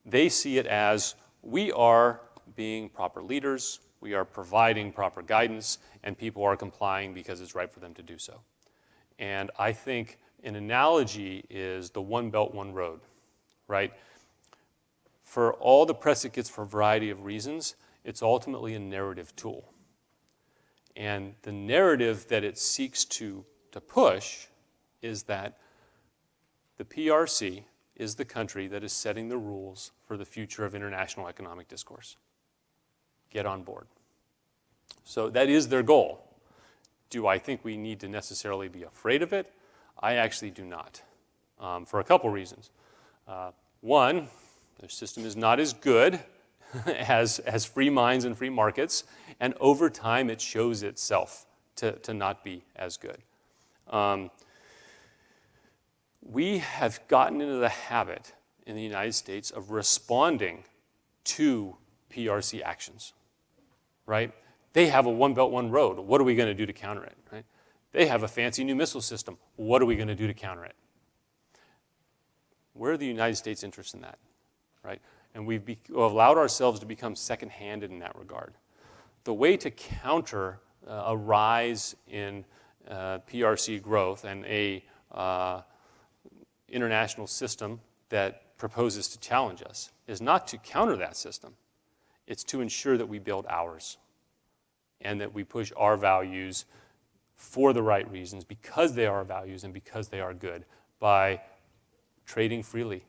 Speaker 1: They see it as we are being proper leaders, we are providing proper guidance, and people are complying because it's right for them to do so. And I think an analogy is the One Belt, One Road, right? For all the press it gets for a variety of reasons, it's ultimately a narrative tool. And the narrative that it seeks to push is that the PRC is the country that is setting the rules for the future of international economic discourse. Get on board. So that is their goal. Do I think we need to necessarily be afraid of it? I actually do not, for a couple reasons. One, their system is not as good as free minds and free markets, and over time it shows itself to not be as good. We have gotten into the habit in the United States of responding to PRC actions, right? They have a One Belt, One Road. What are we going to do to counter it, right? They have a fancy new missile system. What are we going to do to counter it? Where are the United States' interests in that, right? And we've allowed ourselves to become second-handed in that regard. The way to counter a rise in PRC growth and a international system that proposes to challenge us is not to counter that system. It's to ensure that we build ours and that we push our values for the right reasons because they are values and because they are good, by trading freely,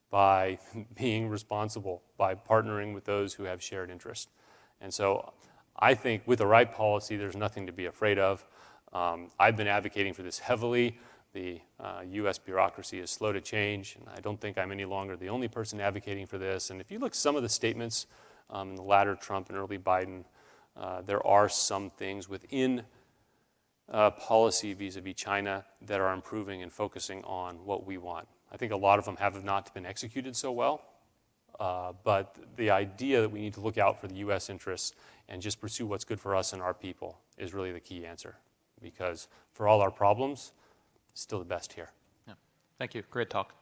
Speaker 1: by being responsible, by partnering with those who have shared interest. And so I think with the right policy, there's nothing to be afraid of. I've been advocating for this heavily. The U.S. bureaucracy is slow to change, and I don't think I'm any longer the only person advocating for this. And if you look at some of the statements in the latter Trump and early Biden, there are some things within policy vis-a-vis China that are improving and focusing on what we want. I think a lot of them have not been executed so well, but the idea that we need to look out for the U.S. interests and just pursue what's good for us and our people is really the key answer, because for all our problems, it's still the best here.
Speaker 9: Yeah. Thank you. Great talk.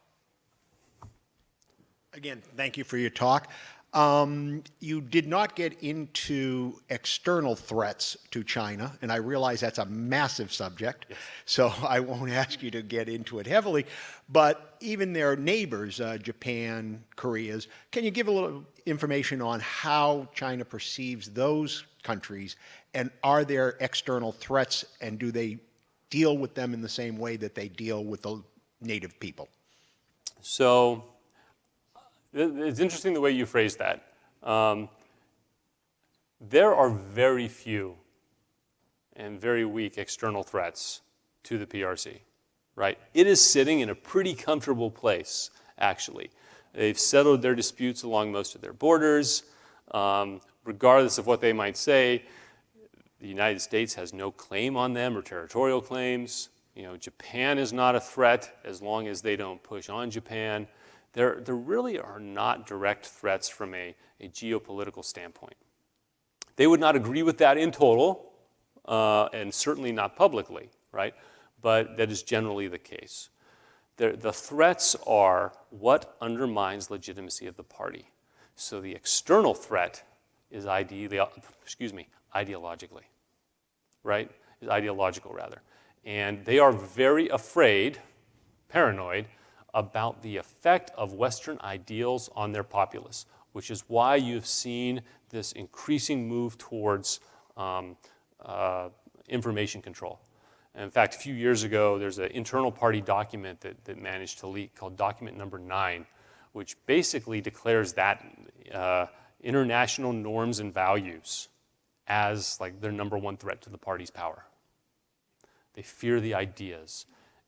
Speaker 10: Again, thank you for your talk. You did not get into external threats to China, and I realize that's a massive subject, yes. So I won't ask you to get into it heavily, but even their neighbors, Japan, Korea's, can you give a little information on how China perceives those countries, and are there external threats, and do they deal with them in the same way that they deal with the native people?
Speaker 1: So it's interesting the way you phrased that. There are very few and very weak external threats to the PRC, right? It is sitting in a pretty comfortable place, actually. They've settled their disputes along most of their borders. Regardless of what they might say, the United States has no claim on them or territorial claims. Japan is not a threat as long as they don't push on Japan. There really are not direct threats from a geopolitical standpoint. They would not agree with that in total, and certainly not publicly, right? But that is generally the case. The threats are what undermines legitimacy of the party.
Speaker 4: So the external threat is ideologically, right? Is ideological, rather. And they are very afraid, paranoid, about the effect of Western ideals on their populace, which is why you've seen this increasing move towards information control. And in fact, a few years ago, there's an internal party document that managed to leak called document number 9, which basically declares that international norms and values as like their number one threat to the party's power. They fear the ideas,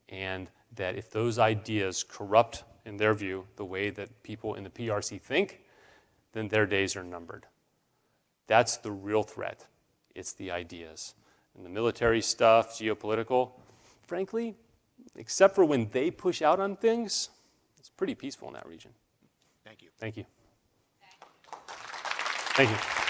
Speaker 4: and that if those ideas corrupt, in their view, the way that people in the PRC think, then their days are numbered. That's the real threat. It's the ideas. And the military stuff, geopolitical, frankly, except for when they push out on things, it's pretty peaceful in that region.
Speaker 10: Thank you.
Speaker 4: Thank you. Thank you.